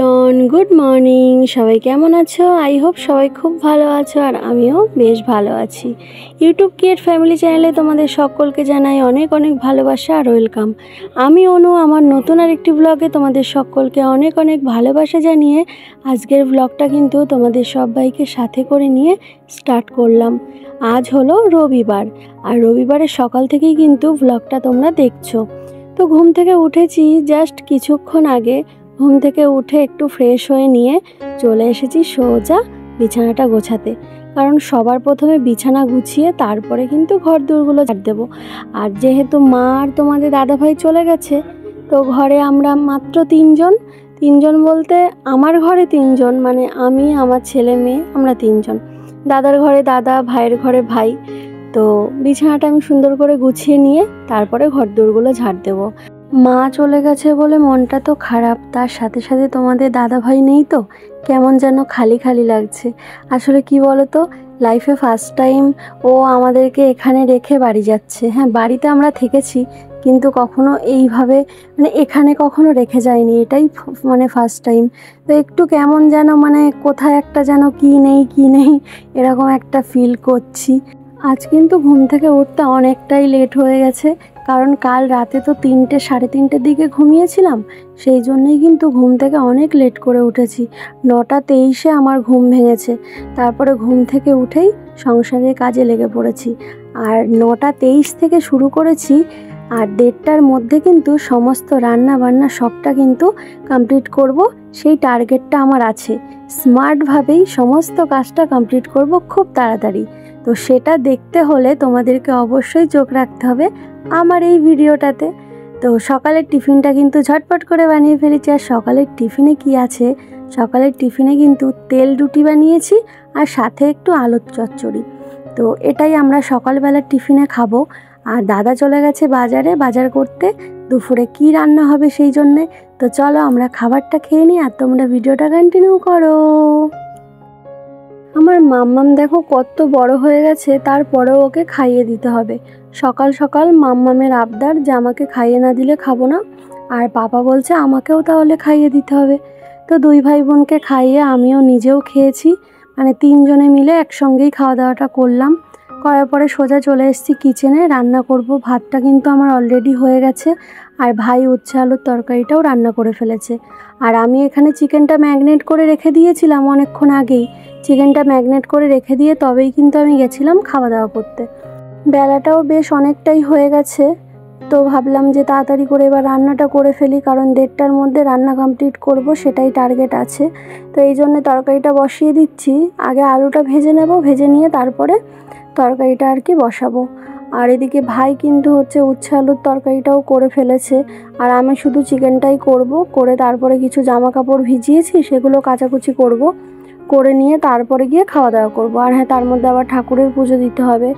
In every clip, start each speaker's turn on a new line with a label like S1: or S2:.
S1: Everyone, good morning. সবাই কেমন আছো? আই হোপ সবাই খুব ভালো আছো, আর আমিও বেশ ভালো আছি। ইউটিউব ক্রিয়েট ফ্যামিলি চ্যানেলে তোমাদের সকলকে জানাই অনেক অনেক ভালোবাসা আর ওয়েলকাম। আমি অনু, আমার নতুন আরেকটি ব্লগে তোমাদের সকলকে অনেক অনেক ভালোবাসা জানিয়ে আজকের ব্লগটা কিন্তু তোমাদের সবাইকে সাথে করে নিয়ে স্টার্ট করলাম। আজ হলো রবিবার, আর রবিবারের সকাল থেকেই কিন্তু ব্লগটা তোমরা দেখছো। তো ঘুম থেকে উঠেছি জাস্ট কিছুক্ষণ আগে। ঘুম থেকে উঠে একটু ফ্রেশ হয়ে নিয়ে চলে এসেছি সোজা বিছানাটা গোছাতে, কারণ সবার প্রথমে বিছানা গুছিয়ে তারপরে কিন্তু ঘর দোরগুলো ঝাড় দেবো। আর যেহেতু মা আর তোমাদের দাদাভাই চলে গেছে, তো ঘরে আমরা মাত্র তিনজন বলতে আমার ঘরে তিনজন, মানে আমি, আমার ছেলে মেয়ে, আমরা তিনজন। দাদার ঘরে দাদা, ভাইয়ের ঘরে ভাই। তো বিছানাটা আমি সুন্দর করে গুছিয়ে নিয়ে তারপরে ঘর দোরগুলো ঝাড় দেবো। মা চলে গেছে বলে মনটা তো খারাপ, তার সাথে সাথে তোমাদের দাদা ভাই নেই, তো কেমন যেন খালি খালি লাগছে। আসলে কি বলো তো, লাইফে ফার্স্ট টাইম ও আমাদেরকে এখানে রেখে বাড়ি যাচ্ছে। হ্যাঁ, বাড়িতে আমরা থেকেছি, কিন্তু কখনো এইভাবে মানে এখানে কখনো রেখে যায়নি, এটাই মানে ফার্স্ট টাইম। তো একটু কেমন যেন মানে কোথায় একটা যেন কি নেই এরকম একটা ফিল করছি। আজ কিন্তু ঘুম থেকে উঠতে অনেকটাই লেট হয়ে গেছে, কারণ কাল রাতে তো 3টে সাড়ে 3টের দিকে ঘুমিয়েছিলাম, সেই জন্যই কিন্তু ঘুম থেকে অনেক লেট করে উঠেছি। 9টা 23-এ আমার ঘুম ভেঙেছে। তারপরে ঘুম থেকে উঠেই সংসারের কাজে লেগে পড়েছি, আর 9টা 23 থেকে শুরু করেছি, আর 1:30টার মধ্যে কিন্তু সমস্ত রান্না বান্না সবটা কিন্তু কমপ্লিট করব, সেই টার্গেটটা আমার আছে। স্মার্টভাবেই সমস্ত কাজটা কমপ্লিট করব খুব তাড়াতাড়ি। তো সেটা দেখতে হলে তোমাদেরকে অবশ্যই চোখ রাখতে হবে আমার এই ভিডিওটাতে। তো সকালের টিফিনটা কিন্তু ঝটপট করে বানিয়ে ফেলেছি। আর সকালের টিফিনে কি আছে, সকালের টিফিনে কিন্তু তেল রুটি বানিয়েছি আর সাথে একটু আলুর চচ্চড়ি। তো এটাই আমরা সকালবেলার টিফিনে খাবো। আর দাদা চলে গেছে বাজারে বাজার করতে, দুপুরে কি রান্না হবে সেই জন্যে। তো চলো আমরা খাবারটা খেয়ে নিই, আর তোমরা ভিডিওটা কন্টিনিউ করো। আমার মাম্মাম দেখো কত বড় হয়ে গেছে, তারপরেও ওকে খাইয়ে দিতে হবে। সকাল সকাল মাম্মামের আবদার যে আমাকে খাইয়ে না দিলে খাবো না, আর পাপা বলছে আমাকেও তাহলে খাইয়ে দিতে হবে। তো দুই ভাই বোনকে খাইয়ে আমিও নিজেও খেয়েছি, মানে 3জনে মিলে একসঙ্গেই খাওয়া দাওয়াটা করলাম। করার পরে সোজা চলে এসেছি কিচেনে, রান্না করব। ভাতটা কিন্তু আমার অলরেডি হয়ে গেছে, আর ভাই উচ্ছে আলুর তরকারিটাও রান্না করে ফেলেছে। আর আমি এখানে চিকেনটা ম্যাগনেট করে রেখে দিয়েছিলাম অনেকক্ষণ আগেই। চিকেনটা ম্যাগনেট করে রেখে দিয়ে তবেই কিন্তু আমি গেছিলাম খাওয়া দাওয়া করতে। বেলাটাও বেশ অনেকটাই হয়ে গেছে, তো ভাবলাম যে তাড়াতাড়ি করে এবার রান্নাটা করে ফেলি, কারণ 1:30টার মধ্যে রান্না কমপ্লিট করব, সেটাই টার্গেট আছে। তো এই জন্য তরকারিটা বসিয়ে দিচ্ছি। আগে আলুটা ভেজে নেব, ভেজে নিয়ে তারপরে তরকারিটা আর কি বসাবো। আর এদিকে ভাই কিন্তু উচ্ছে আলুর তরকারিটাও করে ফেলেছে, আর আমি শুধু চিকেনটাই করব। করে তারপরে কিছু জামা কাপড় ভিজিয়েছি, সেগুলো কাচাকুচি করব, করে নিয়ে তারপরে গিয়ে খাওয়া দাওয়া করব। আর হ্যাঁ, তার মধ্যে আবার ঠাকুরের পুজো দিতে হবে।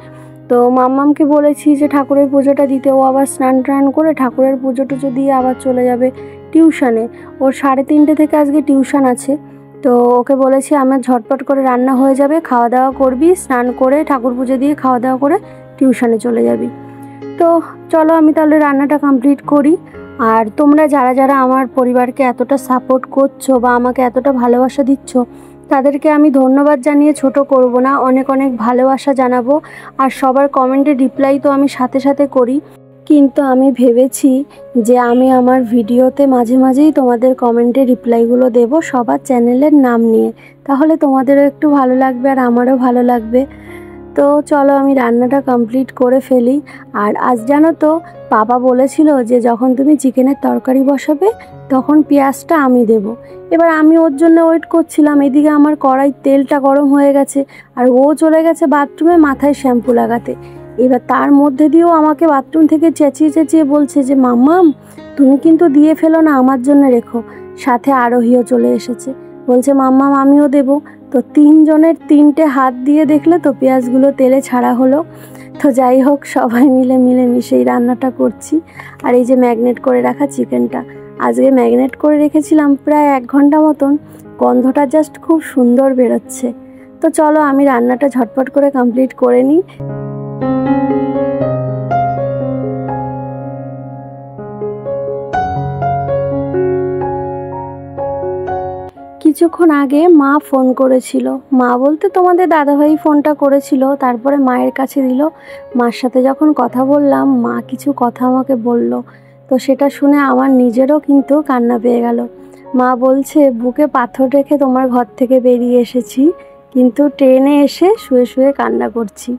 S1: তো মাম্মামকে বলেছি যে ঠাকুরের পুজোটা দিতে, ও আবার স্নান টান করে ঠাকুরের পুজো টুজো দিয়ে আবার চলে যাবে টিউশনে। ওর 3:30 থেকে আজকে টিউশন আছে। তো ওকে বলেছি আমার ঝটপট করে রান্না হয়ে যাবে, খাওয়া দাওয়া করবি, স্নান করে ঠাকুর পুজো দিয়ে খাওয়া দাওয়া করে টিউশনে চলে যাবি। তো চলো আমি তাহলে রান্নাটা কমপ্লিট করি। আর তোমরা যারা যারা আমার পরিবারকে এতটা সাপোর্ট করছো বা আমাকে এতটা ভালোবাসা দিচ্ছ, তাদেরকে আমি ধন্যবাদ জানিয়ে ছোট করব না, অনেক অনেক ভালোবাসা জানাবো। আর সবার কমেন্টের রিপ্লাই তো আমি সাথে সাথে করি, কিন্তু আমি ভেবেছি যে আমি আমার ভিডিওতে মাঝে মাঝেই তোমাদের কমেন্টের রিপ্লাইগুলো দেব সবার চ্যানেলের নাম নিয়ে, তাহলে তোমাদেরও একটু ভালো লাগবে আর আমারও ভালো লাগবে। তো চলো আমি রান্নাটা কমপ্লিট করে ফেলি। আর আজ জানো তো, বাবা বলেছিল যে যখন তুমি চিকেনের তরকারি বসাবে তখন পেঁয়াজটা আমি দেব। এবার আমি ওর জন্য ওয়েট করছিলাম, এদিকে আমার কড়াইর তেলটা গরম হয়ে গেছে, আর ও চলে গেছে বাথরুমে মাথায় শ্যাম্পু লাগাতে। এবার তার মধ্যে দিয়েও আমাকে বাথরুম থেকে চেঁচিয়ে বলছে যে মাম্মাম তুমি কিন্তু দিয়ে ফেলো না, আমার জন্য রেখো। সাথে আরোহীও চলে এসেছে, বলছে মাম্মাম আমিও দেবো। তো 3জনের 3টে হাত দিয়ে দেখলে তো পেঁয়াজগুলো তেলে ছাড়া হলো। তো যাই হোক, সবাই মিলেমিশেই রান্নাটা করছি। আর এই যে ম্যাগনেট করে রাখা চিকেনটা আজকে ম্যাগনেট করে রেখেছিলাম প্রায় 1 ঘন্টা মতন, গন্ধটা জাস্ট খুব সুন্দর বেরোচ্ছে। তো চলো আমি রান্নাটা ঝটপট করে কমপ্লিট করে নিই। কিছুক্ষণ আগে মা ফোন করেছিল, মা বলতে তোমাদের দাদাভাই ফোনটা করেছিল, তারপরে মায়ের কাছে দিল। মার সাথে যখন কথা বললাম মা কিছু কথা আমাকে বলল, তো সেটা শুনে আমার নিজেরও কিন্তু কান্না পেয়ে গেল। মা বলছে বুকে পাথর রেখে তোমার ঘর থেকে বেরিয়ে এসেছি, কিন্তু ট্রেনে এসে শুয়ে শুয়ে কান্না করছি।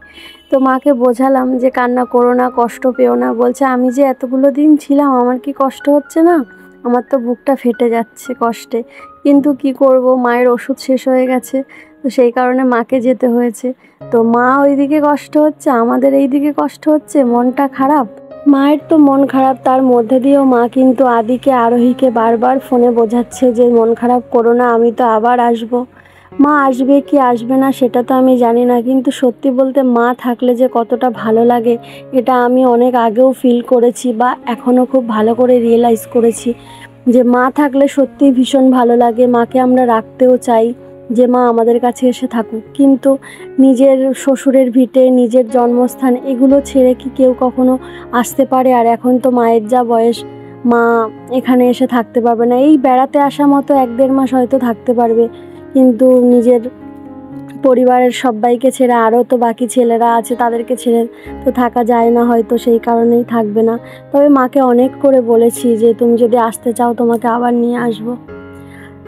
S1: তো মাকে বোঝালাম যে কান্না করো না, কষ্ট পেও না। বলছে আমি যে এতগুলো দিন ছিলাম আমার কি কষ্ট হচ্ছে না? আমার তো বুকটা ফেটে যাচ্ছে কষ্টে, কিন্তু কি করব, মায়ের ওষুধ শেষ হয়ে গেছে, তো সেই কারণে মাকে যেতে হয়েছে। তো মা ওইদিকে কষ্ট হচ্ছে, আমাদের এই দিকে কষ্ট হচ্ছে, মনটা খারাপ। মায়ের তো মন খারাপ, তার মধ্যে দিয়েও মা কিন্তু আদিকে আরোহীকে বারবার ফোনে বোঝাচ্ছে যে মন খারাপ করো না, আমি তো আবার আসবো। মা আসবে কি আসবে না সেটা তো আমি জানি না, কিন্তু সত্যি বলতে মা থাকলে যে কতটা ভালো লাগে এটা আমি অনেক আগেও ফিল করেছি, বা এখনও খুব ভালো করে রিয়েলাইজ করেছি যে মা থাকলে সত্যিই ভীষণ ভালো লাগে। মাকে আমরা রাখতেও চাই যে মা আমাদের কাছে এসে থাকুক, কিন্তু নিজের শ্বশুরের ভিটে, নিজের জন্মস্থান, এগুলো ছেড়ে কি কেউ কখনো আসতে পারে? আর এখন তো মায়ের যা বয়স, মা এখানে এসে থাকতে পারবে না। এই বেড়াতে আসা মতো 1-1.5 মাস হয়তো থাকতে পারবে, কিন্তু নিজের পরিবারের সবাইকে ছেড়ে, আরও তো বাকি ছেলেরা আছে তাদেরকে ছেড়ে তো থাকা যায় না, হয়তো সেই কারণেই থাকবে না। তবে মাকে অনেক করে বলেছি যে তুমি যদি আসতে চাও তোমাকে আবার নিয়ে আসবো।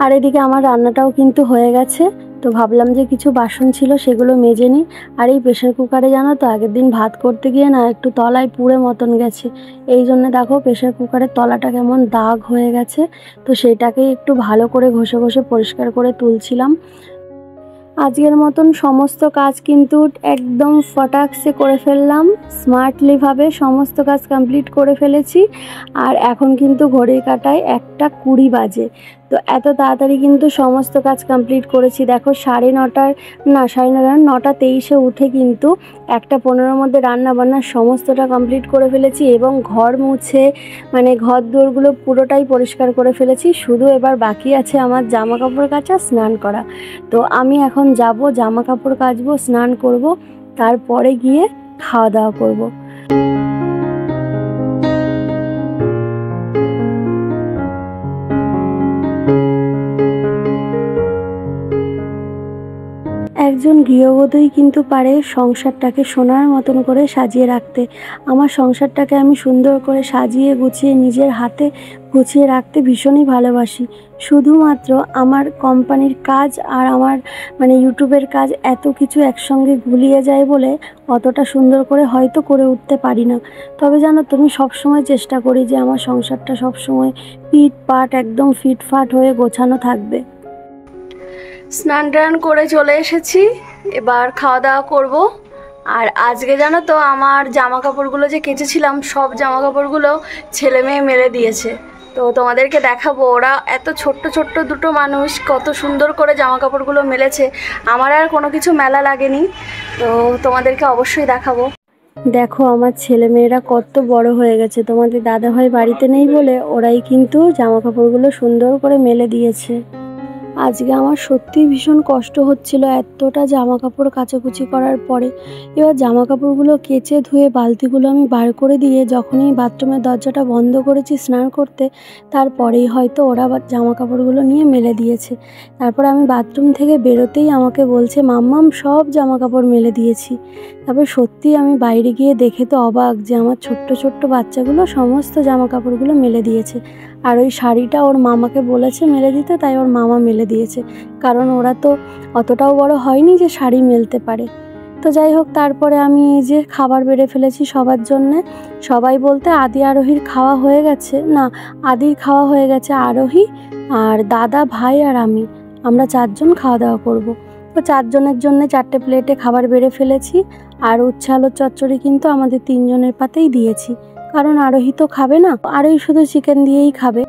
S1: আর এদিকে আমার রান্নাটাও কিন্তু হয়ে গেছে, তো ভাবলাম যে কিছু বাসন ছিল সেগুলো মেজে নিই। আর এই প্রেশার কুকারে জানো তো আগের দিন ভাত করতে গিয়ে না একটু তলায় পুড়ে মতন গেছে, এই জন্য দেখো প্রেশার কুকারের তলাটা কেমন দাগ হয়ে গেছে। তো সেটাকেই একটু ভালো করে ঘষে ঘষে পরিষ্কার করে তুলছিলাম। আজকের মতন সমস্ত কাজ কিন্তু একদম ফটাকসে করে ফেললাম, স্মার্টলিভাবে সমস্ত কাজ কমপ্লিট করে ফেলেছি। আর এখন কিন্তু ঘড়ির কাঁটায় 1:20 বাজে। তো এত তাড়াতাড়ি কিন্তু সমস্ত কাজ কমপ্লিট করেছি। দেখো 9:30 না 9:30 9:23 উঠে কিন্তু 1:15 মধ্যে রান্না বান্না সমস্তটা কমপ্লিট করে ফেলেছি, এবং ঘর মুছে মানে ঘর দুয়ারগুলো পুরোটাই পরিষ্কার করে ফেলেছি। শুধু এবার বাকি আছে আমার জামা কাপড় কাচা, স্নান করা। তো আমি এখন যাব, জামা কাপড় কাচবো, স্নান করব, তারপরে গিয়ে খাওয়া দাওয়া করব। একজন গৃহবধূই কিন্তু পারে সংসারটাকে সোনার মতন করে সাজিয়ে রাখতে। আমার সংসারটাকে আমি সুন্দর করে সাজিয়ে গুছিয়ে নিজের হাতে গুছিয়ে রাখতে ভীষণই ভালোবাসি। শুধুমাত্র আমার কোম্পানির কাজ আর আমার ইউটিউবের কাজ এত কিছু একসঙ্গে গুলিয়ে যায় বলে অতটা সুন্দর করে হয়তো করে উঠতে পারি না। তবে জানো, তুমি সবসময় চেষ্টা করি যে আমার সংসারটা সবসময় পিটপাট একদম ফিটফাট হয়ে গোছানো থাকবে। স্নান টান করে চলে এসেছি, এবার খাওয়া দাওয়া করব। আর আজকে জানো তো আমার জামা কাপড়গুলো যে কেচেছিলাম সব জামা কাপড়গুলো ছেলে মেয়ে মেলে দিয়েছে। তো তোমাদেরকে দেখাবো, ওরা এত ছোট্ট ছোট্ট দুটো মানুষ কত সুন্দর করে জামা কাপড়গুলো মেলেছে। আমার আর কোনো কিছু মেলা লাগেনি, তো তোমাদেরকে অবশ্যই দেখাবো। দেখো আমার ছেলে মেয়েরা কত বড় হয়ে গেছে, তোমাদের দাদাভাই বাড়িতে নেই বলে ওরাই কিন্তু জামা কাপড়গুলো সুন্দর করে মেলে দিয়েছে। আজকে আমার সত্যিই ভীষণ কষ্ট হচ্ছিল এতটা জামা কাপড় কাচাকুচি করার পরে। এবার জামা কাপড়গুলো কেচে ধুয়ে বালতিগুলো আমি বার করে দিয়ে যখনই বাথরুমের দরজাটা বন্ধ করেছি স্নান করতে, তারপরেই হয়তো ওরা জামা কাপড়গুলো নিয়ে মেলে দিয়েছে। তারপর আমি বাথরুম থেকে বেরোতেই আমাকে বলছে মাম্মাম সব জামা কাপড় মেলে দিয়েছি। তারপর সত্যিই আমি বাইরে গিয়ে দেখে তো অবাক যে আমার ছোট্ট ছোট্ট বাচ্চাগুলো সমস্ত জামা কাপড়গুলো মেলে দিয়েছে। আর ওই শাড়িটা ওর মামাকে বলেছে মেলে দিতে, তাই ওর মামা মেলে দিয়েছে, কারণ ওরা তো অতটাও বড় হয়নি যে শাড়ি মেলতে পারে। তো যাই হোক, তারপরে আমি এই যে খাবার বেড়ে ফেলেছি সবার জন্যে। সবাই বলতে আদি আরোহীর খাওয়া হয়ে গেছে, না আদির খাওয়া হয়ে গেছে, আরোহী আর দাদা ভাই আর আমরা 4 জন খাওয়া দাওয়া করব। তো 4 জনের জন্য 4টে প্লেটে খাবার বেড়ে ফেলেছি। আর উচ্ছে আলুর চচ্চড়ি কিন্তু আমাদের 3 জনের পাতেই দিয়েছি, কারণ আরোহী তো খাবে না, আরোহী শুধু চিকেন দিয়েই খাবে।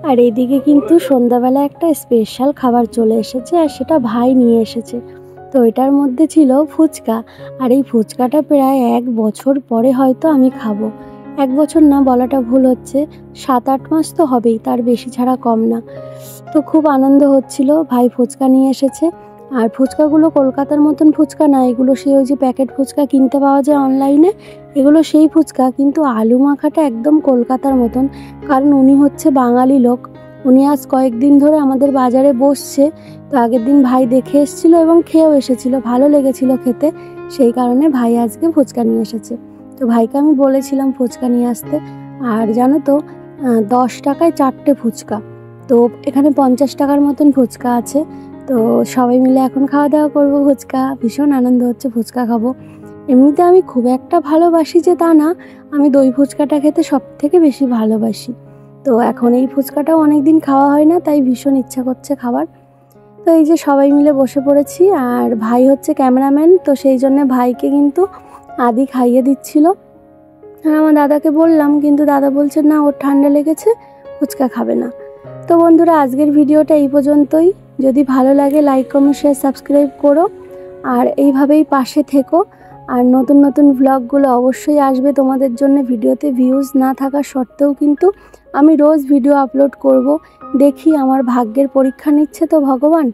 S1: আর এইদিকে কিন্তু সন্ধ্যাবেলা একটা স্পেশাল খাবার চলে এসেছে, আর সেটা ভাই নিয়ে এসেছে। তো এটার মধ্যে ছিল ফুচকা, আর এই ফুচকাটা প্রায় 1 বছর পরে হয়তো আমি খাবো। 1 বছর না বলাটা ভুল হচ্ছে, 7-8 মাস তো হবেই, তার বেশি ছাড়া কম না। তো খুব আনন্দ হচ্ছিল, ভাই ফুচকা নিয়ে এসেছে। আর ফুচকাগুলো কলকাতার মতন ফুচকা না, এগুলো সেই ওই যে প্যাকেট ফুচকা কিনতে পাওয়া যায় অনলাইনে, এগুলো সেই ফুচকা, কিন্তু আলু মাখাটা একদম কলকাতার মতন, কারণ উনি হচ্ছে বাঙালি লোক, উনি আজ কয়েকদিন ধরে আমাদের বাজারে বসছে। তো আগের দিন ভাই দেখে এসেছিল এবং খেয়েও এসেছিল, ভালো লেগেছিল খেতে, সেই কারণে ভাই আজকে ফুচকা নিয়ে এসেছে। তো ভাইকে আমি বলেছিলাম ফুচকা নিয়ে আসতে। আর জানো তো 10 টাকায় 4টে ফুচকা। তো এখানে 50 টাকার মতন ফুচকা আছে। তো সবাই মিলে এখন খাওয়া দাওয়া করবো ফুচকা, ভীষণ আনন্দ হচ্ছে ফুচকা খাবো। এমনিতে আমি খুব একটা ভালোবাসি যে তা না, আমি দই ফুচকাটা খেতে সব থেকে বেশি ভালোবাসি। তো এখন এই ফুচকাটাও অনেক দিন খাওয়া হয় না, তাই ভীষণ ইচ্ছা করছে খাবার। তো এই যে সবাই মিলে বসে পড়েছি, আর ভাই হচ্ছে ক্যামেরাম্যান, তো সেই জন্য ভাইকে কিন্তু আদি খাইয়ে দিচ্ছিল। আর আমার দাদাকে বললাম, কিন্তু দাদা বলছে না, ওর ঠান্ডা লেগেছে, ফুচকা খাবে না। তো বন্ধুরা, আজকের ভিডিওটা এই পর্যন্তই। যদি ভালো লাগে লাইক কমেন্ট শেয়ার সাবস্ক্রাইব করো, আর এইভাবেই পাশে থেকো। আর নতুন নতুন ব্লগগুলো অবশ্যই আসবে তোমাদের জন্য। ভিডিওতে ভিউজ না থাকা সত্ত্বেও কিন্তু আমি রোজ ভিডিও আপলোড করব। দেখি আমার ভাগ্যের পরীক্ষা নিচ্ছে তো ভগবান,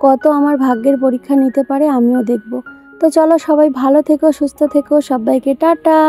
S1: কত আমার ভাগ্যের পরীক্ষা নিতে পারে আমিও দেখব। তো চলো, সবাই ভালো থেকো, সুস্থ থেকো, সবাইকে টাটা।